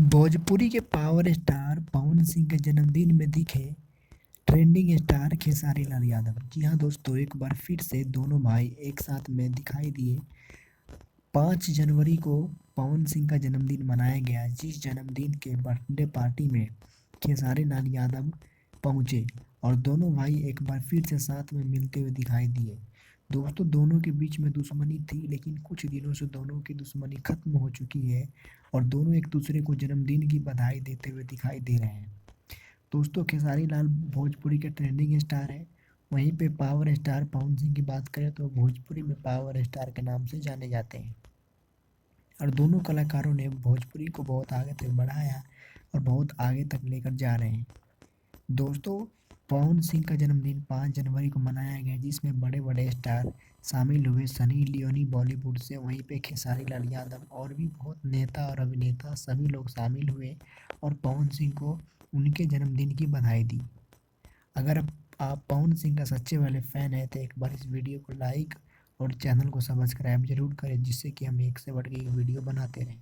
भोजपुरी के power star Pawan Singh के जन्मदिन में दिखे ट्रेंडिंग स्टार खेसारी लाल यादव। जी हाँ दोस्तों, एक बार फिर से दोनों भाई एक साथ में दिखाई दिए। 5 जनवरी को पवन सिंह का जन्मदिन मनाया गया, जिस जन्मदिन के बर्थडे पार्टी में खेसारी लाल यादव पहुंचे और दोनों भाई एक बार फिर से साथ में मिलते हुए दिखाई दिए। दोस्तों, दोनों के बीच में दुश्मनी थी, लेकिन कुछ दिनों से दोनों की दुश्मनी खत्म हो चुकी है और दोनों एक दूसरे को जन्मदिन की बधाई देते हुए दिखाई दे रहे हैं। दोस्तों, खेसारी लाल भोजपुरी के ट्रेंडिंग स्टार हैं। वहीं पे पावर स्टार पवन सिंह की बात करें तो भोजपुरी में पावर स्टार के नाम से जाने जाते हैं और दोनों कलाकारों ने भोजपुरी को बहुत आगे तक बढ़ाया और बहुत आगे तक लेकर जा रहे हैं। दोस्तों, पवन सिंह का जन्मदिन 5 जनवरी को मनाया गया, जिसमें बड़े बड़े स्टार शामिल हुए। सनी लियोनी बॉलीवुड से, वहीं पे खेसारी लाल यादव और भी बहुत नेता और अभिनेता सभी लोग शामिल हुए और पवन सिंह को उनके जन्मदिन की बधाई दी। अगर आप पवन सिंह का सच्चे वाले फैन हैं तो एक बार इस वीडियो को लाइक और चैनल को सब्सक्राइब जरूर करें, जिससे कि हम एक से बढ़ के एक वीडियो बनाते रहें।